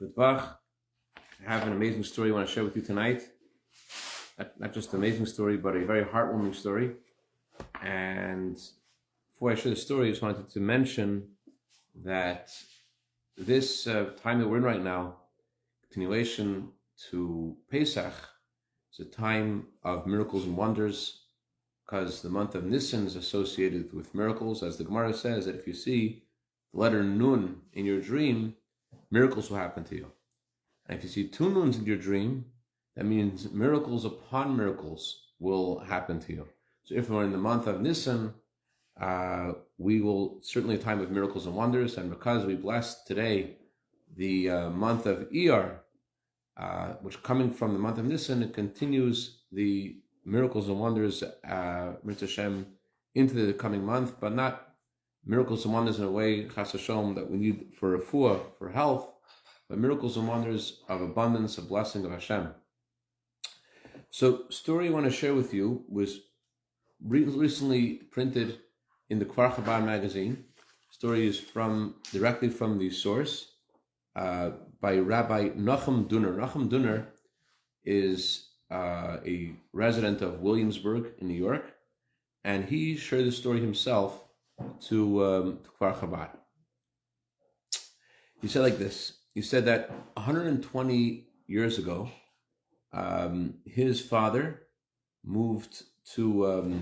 with Bach. I have an amazing story I want to share with you tonight. Not just an amazing story, but a very heartwarming story. And before I share the story, I just wanted to mention that this time that we're in right now, continuation to Pesach, is a time of miracles and wonders, because the month of Nisan is associated with miracles. As the Gemara says, that if you see the letter Nun in your dream, miracles will happen to you. And if you see two Nuns in your dream, that means miracles upon miracles will happen to you. So if we're in the month of Nisan, we will certainly a time of miracles and wonders. And because we blessed today the month of Iyar, which coming from the month of Nisan, it continues the miracles and wonders, Mitzvah Hashem, into the coming month, but not miracles and wonders in a way, chas v'shalom, that we need for refuah, for health, but miracles and wonders of abundance, of blessing of Hashem. So, story I want to share with you was recently printed in the Kfar Chabad magazine. Story is directly from the source, by Rabbi Nachum Duner. Nachum Duner is a resident of Williamsburg in New York, and he shared the story himself to Kfar Chabad. He said like this. He said that 120 years ago, his father moved to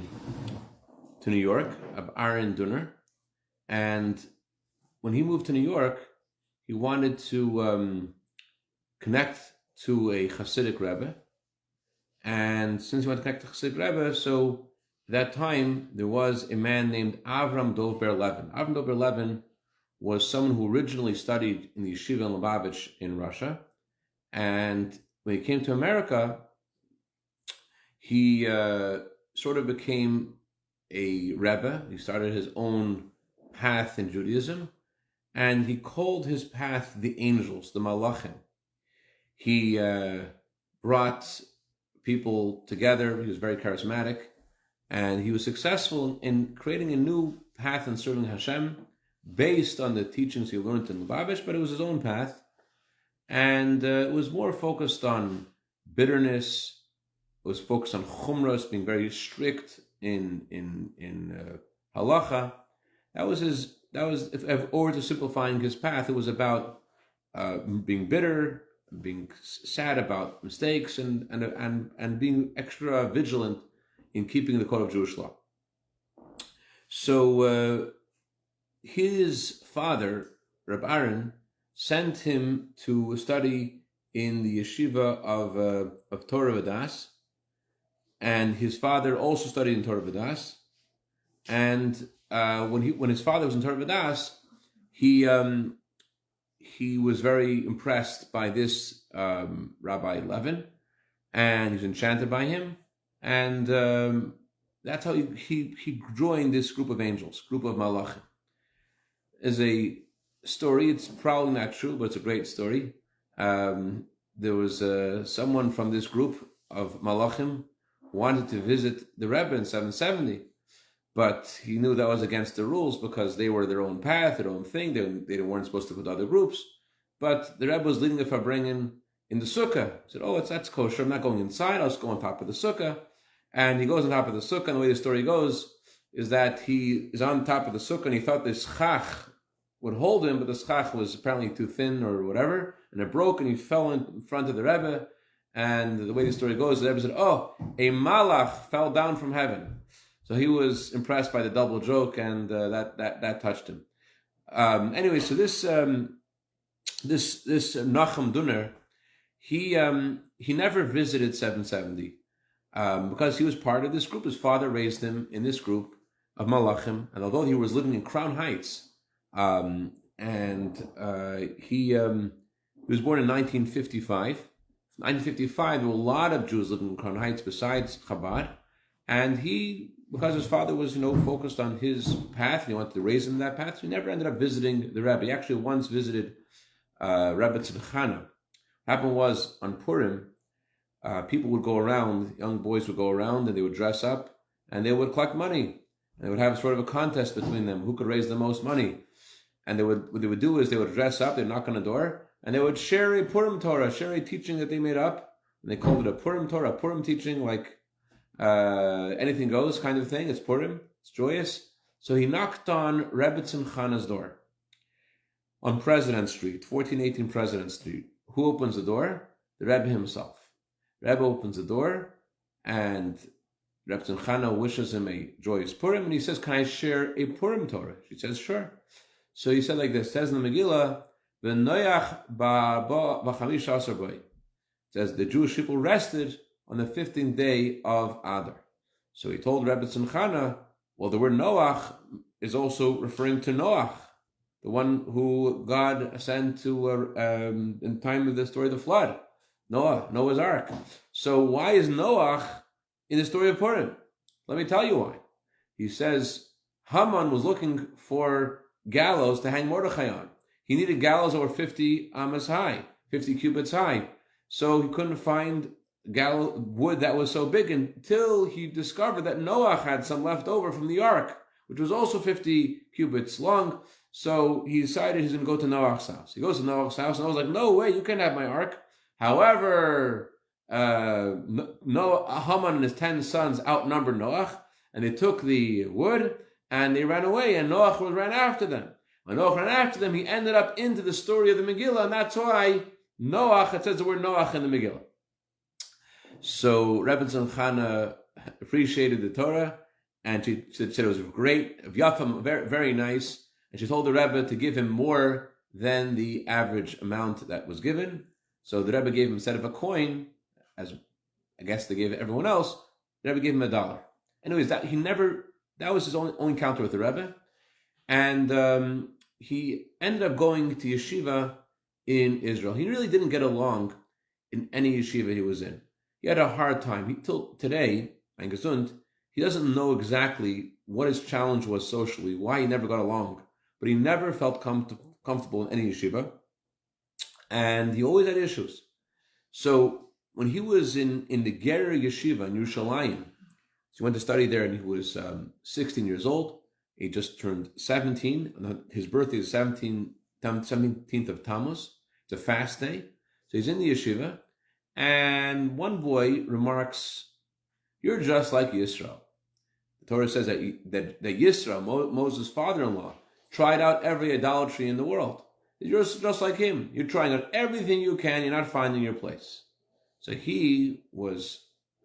New York, Aaron Duner, and when he moved to New York, he wanted to connect to a Hasidic Rebbe, and since he wanted to connect to a Hasidic Rebbe, so at that time there was a man named Avram Dov Ber Levin. Avram Dov Ber Levin was someone who originally studied in the yeshiva in Lubavitch in Russia, and when he came to America, he sort of became a Rebbe. He started his own path in Judaism, and he called his path the angels, the malachim. He brought people together. He was very charismatic, and he was successful in creating a new path in serving Hashem based on the teachings he learned in Lubavitch, but it was his own path, and it was more focused on bitterness. It was focused on chumras, being very strict in halacha. That was, if or to simplifying his path, it was about being bitter, being sad about mistakes, and being extra vigilant in keeping the code of Jewish law. So his father, Reb Aaron, sent him to study in the yeshiva of Torah V'das, and his father also studied in Torah V'das. And when his father was in Torah V'das, he was very impressed by this Rabbi Levin, and he was enchanted by him, and that's how he joined this group of angels, group of malachim. Is a story. It's probably not true, but it's a great story. There was someone from this group of malachim who wanted to visit the Rebbe in 770, but he knew that was against the rules because they were their own path, their own thing. They weren't supposed to go to other groups. But the Rebbe was leading the farbrengen in the sukkah. He said, "Oh, that's kosher. I'm not going inside. I'll just go on top of the sukkah." And he goes on top of the sukkah, and the way the story goes is that he is on top of the sukkah, and he thought this schach would hold him, but the schach was apparently too thin or whatever, and it broke, and he fell in front of the Rebbe. And the way the story goes, the Rebbe said, "Oh, a malach fell down from heaven." So he was impressed by the double joke, and that touched him. Anyway, so this Nachum Duner, he never visited 770 because he was part of this group. His father raised him in this group of malachim, and although he was living in Crown Heights, he was born in 1955. In 1955, there were a lot of Jews living in Crown Heights besides Chabad, and because his father was, focused on his path, and he wanted to raise him in that path, so he never ended up visiting the Rebbe. He actually once visited Rebbe Tzidchana. What happened was, on Purim, people would go around, young boys would go around, and they would dress up, and they would collect money. And they would have sort of a contest between them, who could raise the most money. And what they would do is they would dress up, they'd knock on the door, and they would share a Purim Torah, share a teaching that they made up, and they called it a Purim Torah, a Purim teaching, like anything goes kind of thing. It's Purim, it's joyous. So he knocked on Rebbe Tzimchana's door on President Street, 1418 President Street. Who opens the door? The Rebbe himself. Rebbe opens the door, and Rebbe Tzimchana wishes him a joyous Purim, and he says, "Can I share a Purim Torah?" She says, "Sure." So he said like this, says in the Megillah, "V'noyach b'chamish asar b'y." It says the Jewish people rested on the 15th day of Adar. So he told Rebbe Tzimchana, well, the word Noach is also referring to Noach, the one who God sent to in time of the story of the flood, Noah's Ark. So why is Noach in the story of Purim? Let me tell you why. He says Haman was looking for gallows to hang Mordechai on. He needed gallows over 50 amas high, 50 cubits high. So he couldn't find wood that was so big until he discovered that Noach had some left over from the ark, which was also 50 cubits long. So he decided he's going to go to Noach's house. He goes to Noach's house, and I was like, "No way, you can't have my ark." However, Haman and his 10 sons outnumbered Noach, and they took the wood and they ran away, and Noach ran after them. When Noach ran after them, he ended up into the story of the Megillah, and that's why Noach, it says the word Noach in the Megillah. So Rebbe Tzimchana appreciated the Torah, and she said it was great, very, very nice, and she told the Rebbe to give him more than the average amount that was given. So the Rebbe gave him, instead of a coin, as I guess they gave everyone else, the Rebbe gave him $1. Anyways, that was his only encounter with the Rebbe, and he ended up going to yeshiva in Israel. He really didn't get along in any yeshiva he was in. He had a hard time. Till today, ein gesund, he doesn't know exactly what his challenge was socially, why he never got along, but he never felt comfortable in any yeshiva, and he always had issues. So when he was in the Gerer Yeshiva in Yerushalayim, he went to study there, and he was 16 years old. He just turned 17. His birthday is 17th of Tammuz. It's a fast day. So he's in the yeshiva, and one boy remarks, "You're just like Yisro." The Torah says that Yisro, Moses' father-in-law, tried out every idolatry in the world. You're just like him. You're trying out everything you can. You're not finding your place. So he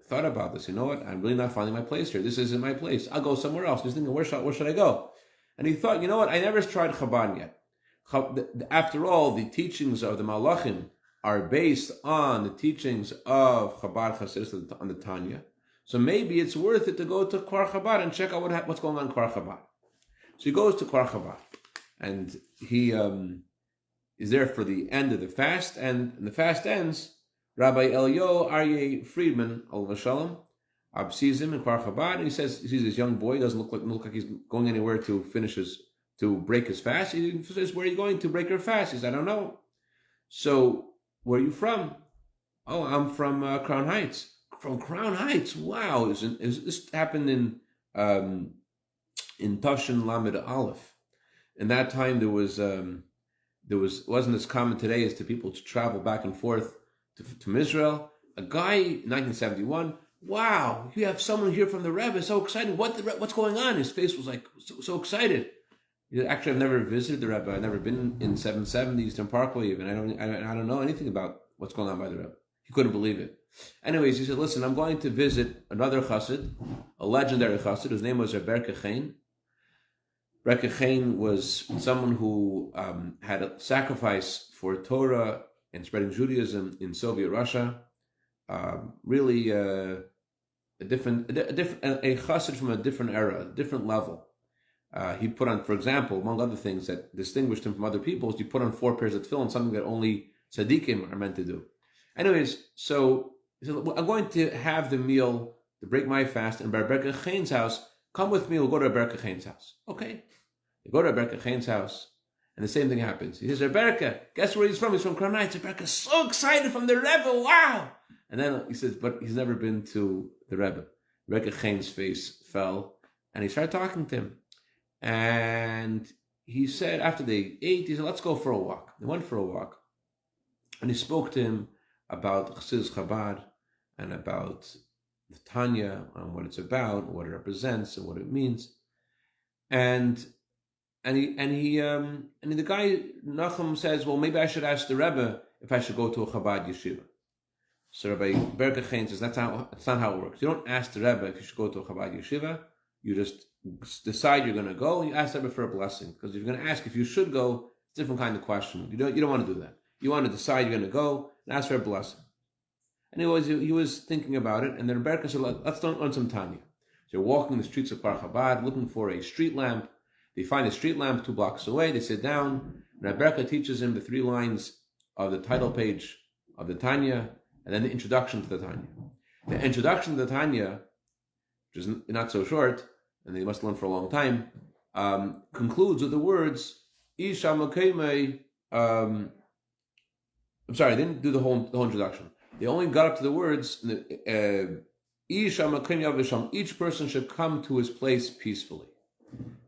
thought about this. You know what? I'm really not finding my place here. This isn't my place. I'll go somewhere else. He's thinking, where should I go? And he thought, you know what? I never tried Chabad yet. After all, the teachings of the Malachim are based on the teachings of Chabad chassidus on the Tanya. So maybe it's worth it to go to Kfar Chabad and check out what's going on in Kfar Chabad. So he goes to Kfar Chabad, and he is there for the end of the fast, and the fast ends. Rabbi Elio Aryeh Friedman, alav shalom, sees him in Kfar Chabad, and he sees this young boy. He doesn't look like he's going anywhere to break his fast. He says, "Where are you going to break your fast?" He says, "I don't know." So, where are you from? "Oh, I'm from Crown Heights." From Crown Heights? Wow! This happened in Tashin Lamed Aleph. In that time, there wasn't as common today as to people to travel back and forth to Israel. A guy in 1971. Wow! You have someone here from the Rebbe. So excited! What's going on? His face was like so excited. Actually, I've never visited the Rebbe. I've never been in 770 Eastern Parkway even. I don't know anything about what's going on by the Rebbe. He couldn't believe it. Anyways, he said, "Listen, I'm going to visit another chassid, a legendary chassid, whose name was Rabbi Chaim. Rabbi Chaim was someone who had a sacrifice for Torah and spreading Judaism in Soviet Russia. Really a chassid from a different era, a different level. He put on, for example, among other things that distinguished him from other people, is he put on 4 pairs of tefillin, something that only tzaddikim are meant to do. Anyways, so he said, I'm going to have the meal to break my fast in Rabbi Chaim's house. Come with me, we'll go to Rabbi Chaim's house." Okay. They go to Rabbi Chaim's house, and the same thing happens. He says, "Rebecca, guess where he's from? He's from Crown Heights." Rebecca's so excited from the Rebbe, wow! And then he says, but he's never been to the Rebbe. Rabbi Chaim's face fell, and he started talking to him. And he said, after they ate, he said, "Let's go for a walk." They went for a walk. And he spoke to him about chassidus Chabad and about the Tanya, and what it's about, what it represents, and what it means. And the guy Nachum says, well, maybe I should ask the Rebbe if I should go to a Chabad yeshiva. So Rabbi Berkach says that's not how it works. You don't ask the Rebbe if you should go to a Chabad yeshiva. You just decide you're going to go, and you ask the Rebbe for a blessing. Because if you're going to ask if you should go, it's a different kind of question. You don't want to do that. You want to decide you're going to go and ask for a blessing. And he was thinking about it, and then Berkach said, let's learn some Tanya. So they're walking the streets of Kfar Chabad, looking for a street lamp. They find a street lamp 2 blocks away. They sit down, and Rabbi teaches him the 3 lines of the title page of the Tanya, and then the introduction to the Tanya. The introduction to the Tanya, which is not so short, and they must learn for a long time, concludes with the words, Isha Makeme. I'm sorry, I didn't do the whole introduction. They only got up to the words, Isha Makeme Yavisham. Each person should come to his place peacefully.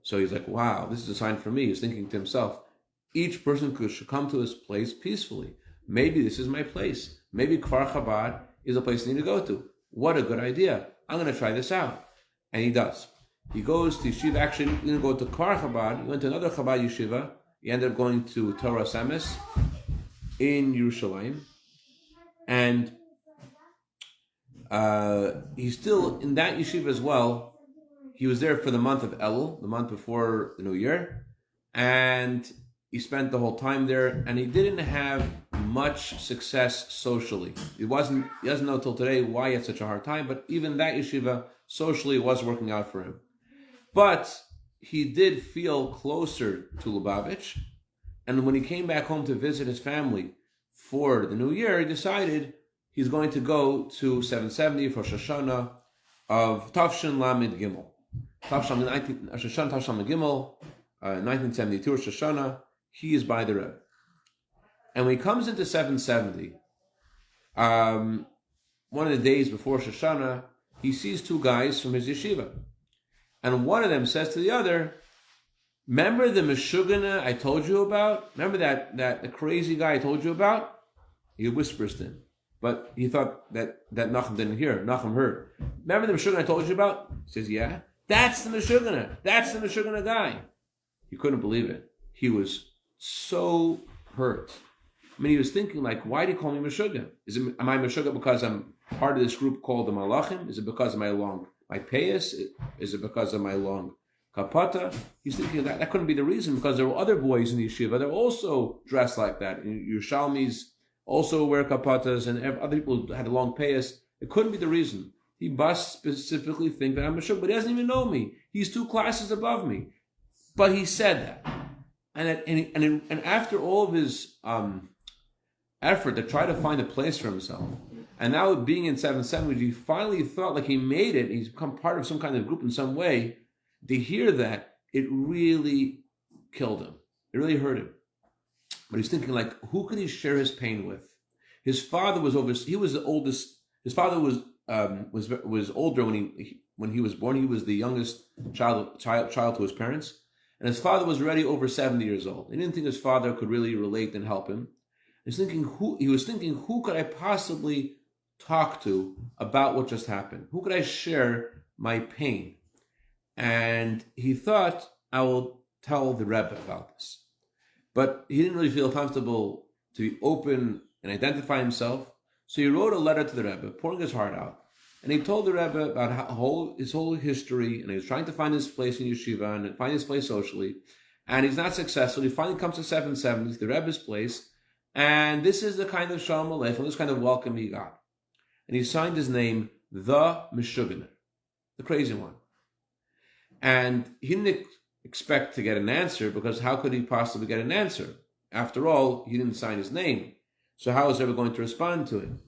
So he's like, wow, this is a sign for me. He's thinking to himself, each person should come to his place peacefully. Maybe this is my place. Maybe Kfar Chabad is a place I need to go to. What a good idea. I'm going to try this out. And he does. He goes to yeshiva. Actually, he didn't go to Kfar Chabad. He went to another Chabad yeshiva. He ended up going to Torah Samis in Yerushalayim. And he's still in that yeshiva as well. He was there for the month of Elul, the month before the New Year, and he spent the whole time there, and he didn't have much success socially. He doesn't know till today why he had such a hard time, but even that yeshiva, socially, was working out for him. But he did feel closer to Lubavitch, and when he came back home to visit his family for the New Year, he decided he's going to go to 770 for Shoshana of Tafshin Lamed Gimel. Shoshana 1972 or Shoshana, he is by the Rebbe. And when he comes into 770, one of the days before Shoshana, he sees 2 guys from his yeshiva. And one of them says to the other, remember the Meshigener I told you about? Remember that the crazy guy I told you about? He whispers to him. But he thought that Nachum didn't hear. Nachum heard. Remember the Meshigener I told you about? He says, yeah. That's the Meshigener. That's the Meshigener guy. He couldn't believe it. He was so hurt. I mean, he was thinking, like, why do you call me Meshigener? Am I Meshigener because I'm part of this group called the Malachim? Is it because of my payas? Is it because of my long kapata? He's thinking that couldn't be the reason, because there were other boys in the yeshiva that were also dressed like that. Yerushalmis also wear kapatas, and other people had a long payas. It couldn't be the reason. He must specifically think that I'm a shuk, but he doesn't even know me. He's 2 classes above me. But he said that. And after all of his effort to try to find a place for himself, and now being in 770, he finally thought like he made it, he's become part of some kind of group in some way, to hear that, it really killed him. It really hurt him. But he's thinking, like, who could he share his pain with? His father was he was the oldest. His father was older when he was born. He was the youngest child to his parents, and his father was already over 70 years old. He didn't think his father could really relate and help him. He was thinking, who could I possibly talk to about what just happened? Who could I share my pain? And he thought, I will tell the Rebbe about this. But he didn't really feel comfortable to be open and identify himself. So he wrote a letter to the Rebbe, pouring his heart out. And he told the Rebbe about his whole history, and he was trying to find his place in yeshiva and find his place socially. And he's not successful. He finally comes to 770, the Rebbe's place. And this is the kind of shalom aleichem, this kind of welcome he got. And he signed his name, the Meshigener, the crazy one. And he didn't expect to get an answer, because how could he possibly get an answer? After all, he didn't sign his name. So how is everyone going to respond to him?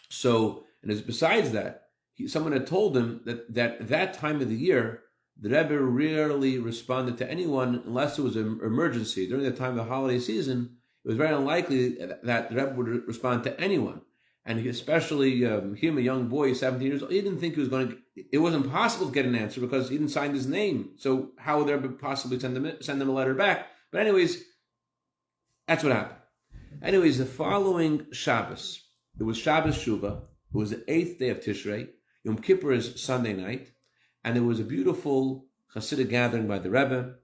So, and besides that, someone had told him that time of the year, the Rebbe rarely responded to anyone unless it was an emergency. During the time of the holiday season, it was very unlikely that the Rebbe would respond to anyone. And especially him, a young boy, 17 years old, he didn't think it wasn't possible to get an answer because he didn't sign his name. So how would there possibly send him a letter back? But anyways, that's what happened. Anyways, the following Shabbos, it was Shabbos Shuvah. It was the 8th day of Tishrei. Yom Kippur is Sunday night, and there was a beautiful Hasidic gathering by the Rebbe.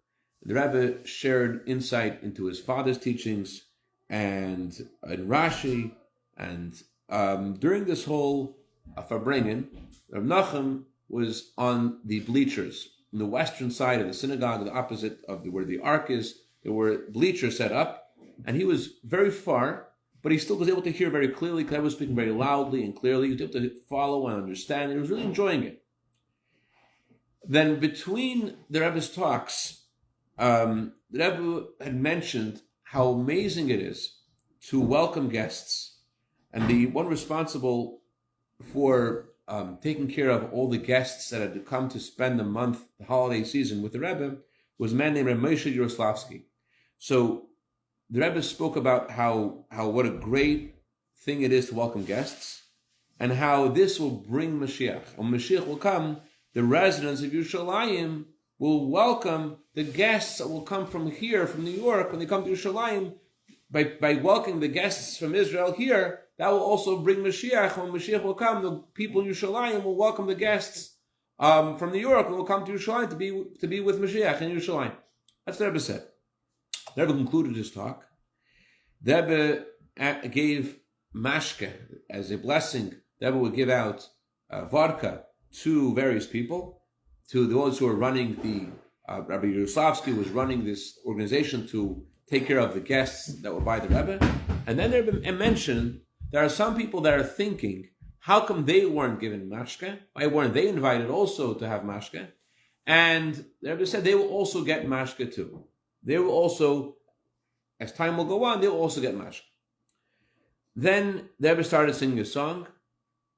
The Rebbe shared insight into his father's teachings and Rashi, and during this whole farbrengen, Rav Nachum was on the bleachers on the western side of the synagogue, the opposite of where the ark is. There were bleachers set up, and he was very far, but he still was able to hear very clearly because I was speaking very loudly and clearly. He was able to follow and understand, and he was really enjoying it. Then between the Rebbe's talks, the Rebbe had mentioned how amazing it is to welcome guests, and the one responsible for taking care of all the guests that had come to spend the holiday season with the Rebbe, was a man named Rabbi Moshe Levin. So the Rebbe spoke about how what a great thing it is to welcome guests, and how this will bring Mashiach. When Mashiach will come, the residents of Yerushalayim will welcome the guests that will come from here, from New York, when they come to Yerushalayim. By welcoming the guests from Israel here, that will also bring Mashiach. When Mashiach will come, the people in Yerushalayim will welcome the guests from New York and will come to Yerushalayim to be with Mashiach in Yerushalayim. That's what the Rebbe said. The Rebbe concluded his talk. The Rebbe gave mashke as a blessing. The Rebbe would give out vodka to various people, to those who are running the Rabbi Yeruslavsky was running this organization to take care of the guests that were by the Rebbe. And then the Rebbe mentioned there are some people that are thinking, how come they weren't given mashke? Why weren't they invited also to have mashke? And the Rebbe said they will also get mashke too. They will also, as time will go on, they will also get mashke. Then the Rebbe started singing a song,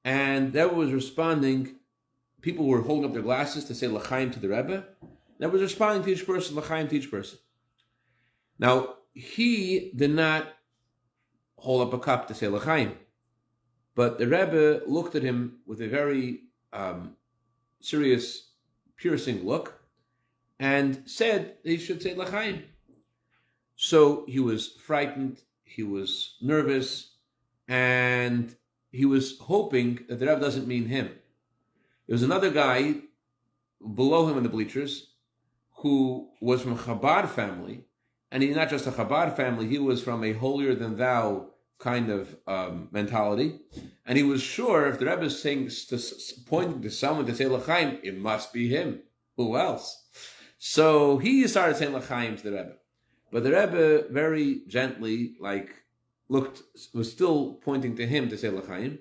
and the Rebbe was responding. People were holding up their glasses to say l'chaim to the Rebbe. The Rebbe was responding to each person, l'chaim to each person. Now, he did not hold up a cup to say l'chaim, but the Rebbe looked at him with a very serious, piercing look and said he should say l'chaim. So he was frightened, he was nervous, and he was hoping that the Rebbe doesn't mean him. There was another guy below him in the bleachers who was from a Chabad family, and he's not just a Chabad family, he was from a holier-than-thou kind of mentality, and he was sure if the Rebbe is saying, pointing to someone to say l'chaim, it must be him. Who else? So he started saying l'chaim to the Rebbe. But the Rebbe very gently, was still pointing to him to say l'chaim.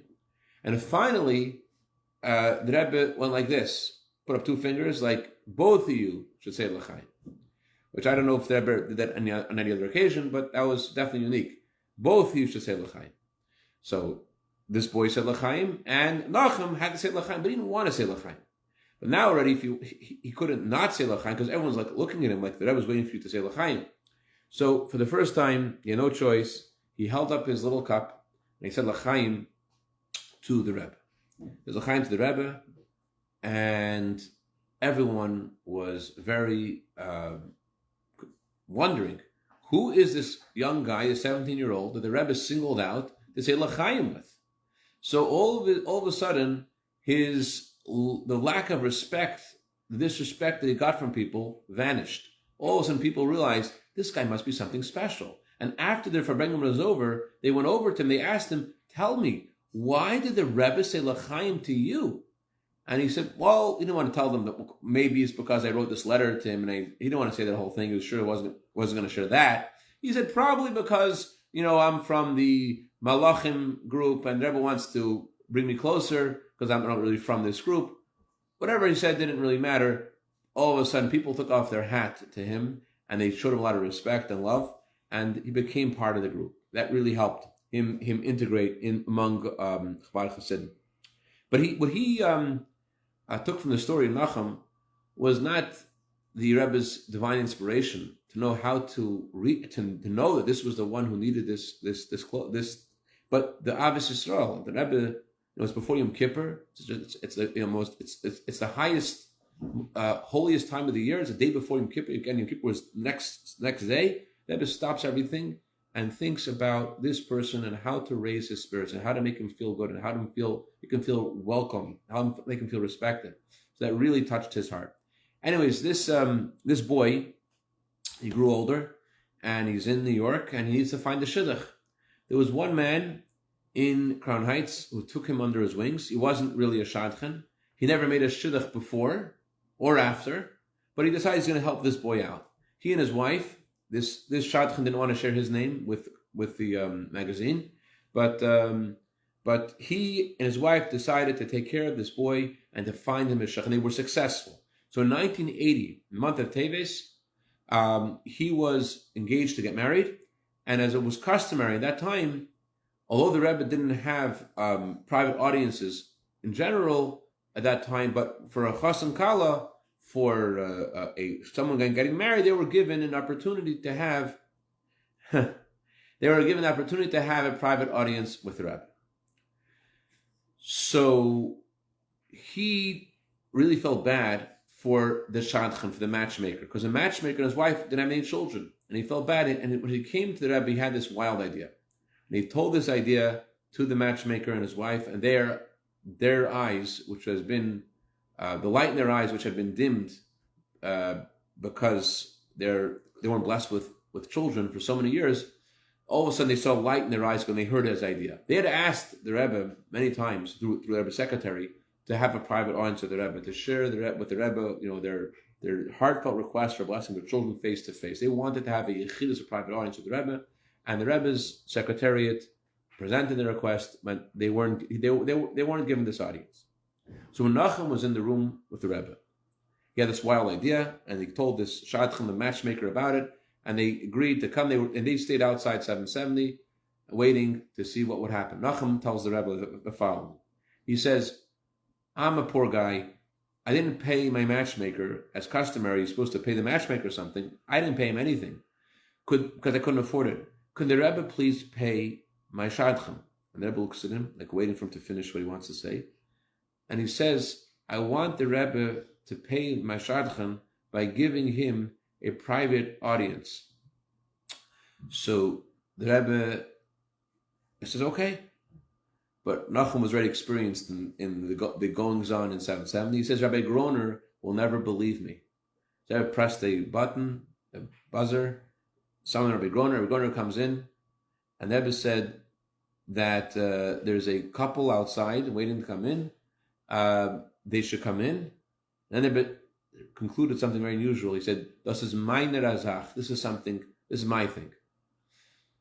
And finally, the Rebbe went like this, put up two fingers, like, both of you should say l'chaim. Which I don't know if the Rebbe did that on any other occasion, but that was definitely unique. Both of you should say l'chaim. So this boy said l'chaim, and Nachum had to say l'chaim, but he didn't want to say l'chaim. But now already, if he couldn't not say l'chaim, because everyone's like looking at him like the Rebbe was waiting for you to say l'chaim. So for the first time, he had no choice. He held up his little cup, and he said l'chaim to the Rebbe. There's l'chaim to the Rebbe, and everyone was very wondering, who is this young guy, a 17-year-old, that the Rebbe singled out to say l'chaim with? So all of a sudden, the lack of respect, the disrespect that he got from people vanished. All of a sudden, people realized this guy must be something special. And after their farbrengen was over, they went over to him. They asked him, "Tell me, why did the Rebbe say l'chaim to you?" And he said, well, he didn't want to tell them that maybe it's because I wrote this letter to him, and he didn't want to say that whole thing. He was sure wasn't going to share that. He said, probably because, I'm from the Malachim group, and the Rebbe wants to bring me closer because I'm not really from this group. Whatever he said didn't really matter. All of a sudden, people took off their hat to him, and they showed him a lot of respect and love, and he became part of the group. That really helped him integrate in among Chabad Chassidim. But what he took from the story of Nachum was not the Rebbe's divine inspiration to know how to know that this was the one who needed this, but the Avis Yisrael. The Rebbe, it's before Yom Kippur. It's the highest, holiest time of the year. It's the day before Yom Kippur. Again, Yom Kippur was next day. The Rebbe stops everything and thinks about this person and how to raise his spirits and how to make him feel good and how to he can feel welcome, how to make him feel respected. So that really touched his heart. Anyways, this boy, he grew older, and he's in New York, and he needs to find a shidduch. There was one man in Crown Heights who took him under his wings. He wasn't really a shadchan. He never made a shidduch before or after, but he decided he's going to help this boy out. He and his wife, this shadchan didn't want to share his name with the magazine, but he and his wife decided to take care of this boy and to find him a shidduch, and they were successful. So in 1980, the month of Teves, he was engaged to get married, and as it was customary at that time, although the Rebbe didn't have private audiences in general at that time, but for a chas and kala, for someone getting married, they were given an opportunity to have a private audience with the Rebbe. So he really felt bad for the shadchan, for the matchmaker, because the matchmaker and his wife didn't have any children, and he felt bad. And when he came to the Rebbe, he had this wild idea, and he told this idea to the matchmaker and his wife, and their eyes, which has been the light in their eyes, which had been dimmed because they weren't blessed with children for so many years, all of a sudden they saw light in their eyes when they heard his idea. They had asked the Rebbe many times through the Rebbe's secretary to have a private audience with the Rebbe, to share with the Rebbe, their heartfelt request for blessing their children face to face. They wanted to have a chassidus, a private audience with the Rebbe, and the Rebbe's secretariat presented the request, but they weren't given this audience. So when Nachum was in the room with the Rebbe, he had this wild idea, and he told this shadchan, the matchmaker, about it, and they agreed to come. They stayed outside 770, waiting to see what would happen. Nachum tells the Rebbe the following. He says, I'm a poor guy. I didn't pay my matchmaker as customary. He's supposed to pay the matchmaker something. I didn't pay him anything because I couldn't afford it. Could the Rebbe please pay my shadchan? And the Rebbe looks at him, like waiting for him to finish what he wants to say. And he says, I want the Rebbe to pay my shadchan by giving him a private audience. So the Rebbe says, okay. But Nachum was already experienced in the goings-on in 770. He says, Rabbi Groner will never believe me. So I pressed a button, a buzzer, summoned Rabbi Groner comes in, and the Rebbe said that there's a couple outside waiting to come in. They should come in. And then the Rebbe concluded something very unusual. He said, this is my nerazach. This is my thing.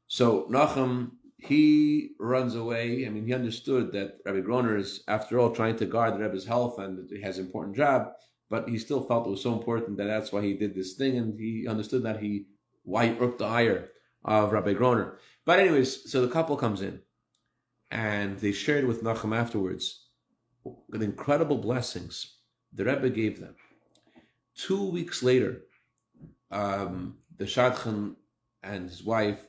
So Nachum, he runs away. I mean, he understood that Rabbi Groner is, after all, trying to guard the Rebbe's health and that he has an important job, but he still felt it was so important that that's why he did this thing, and he understood that why he irked the ire of Rabbi Groner. But anyways, so the couple comes in, and they shared with Nachum afterwards the incredible blessings the Rebbe gave them. 2 weeks later, the shadchan and his wife,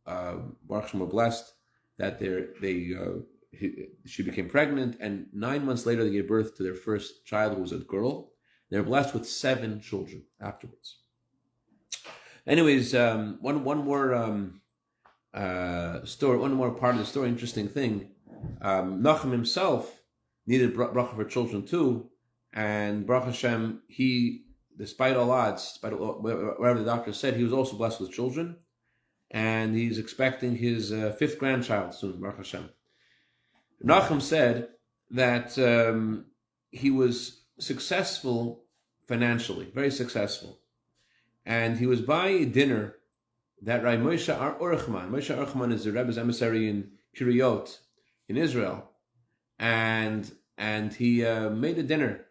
Baruch Hashem, were blessed that she became pregnant, and 9 months later they gave birth to their first child, who was a girl. They were blessed with 7 children afterwards. Anyways, one more story, one more part of the story. Interesting thing, Nachum himself needed bracha for children too, and Baruch Hashem, he, despite all odds, despite whatever the doctor said, he was also blessed with children. And he's expecting his 5th grandchild soon, Baruch Hashem. Nachum said that he was successful financially, very successful. And he was by a dinner that Rabbi Moshe Levin is the Rebbe's emissary in Kiryot, in Israel. And he made a dinner.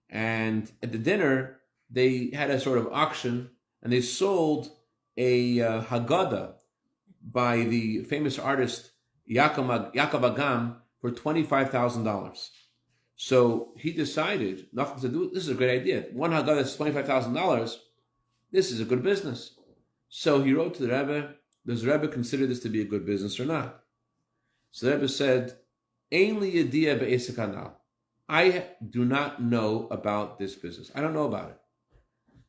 And at the dinner, they had a sort of auction, and they sold a Haggadah by the famous artist Yaakov Agam for $25,000. So he decided, Nachum said, this is a great idea. One Haggadah is $25,000. This is a good business. So he wrote to the Rebbe, does the Rebbe consider this to be a good business or not? So the Rebbe said, Ein li yediyah be'esek hanal. I do not know about this business. I don't know about it.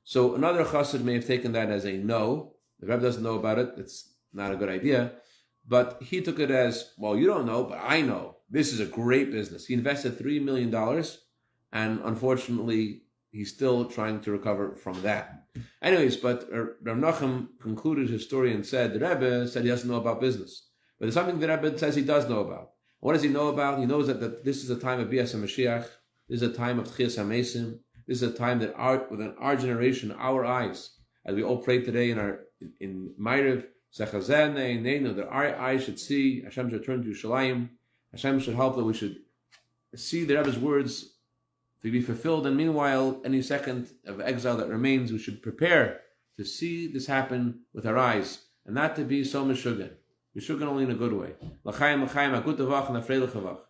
So another chassid may have taken that as a no. The Rebbe doesn't know about it. not a good idea. But he took it as, well, you don't know, but I know. This is a great business. He invested $3 million, and unfortunately, he's still trying to recover from that. Anyways, but Rav Nachum concluded his story and said, the Rebbe said he doesn't know about business. But there's something the Rebbe says he does know about. What does he know about? He knows that this is a time of Bias HaMashiach. This is a time of Tchias HaMesim. This is a time that within our generation, our eyes, as we all pray today in Ma'ariv, that our eyes should see, Hashem should turn to Shalayim, Hashem should help that we should see the Rebbe's words to be fulfilled, and meanwhile, any second of exile that remains, we should prepare to see this happen with our eyes, and not to be so Meshigener. Meshigener only in a good way. L'chaim, l'chaim, a good tavach, and a frei l'chavach.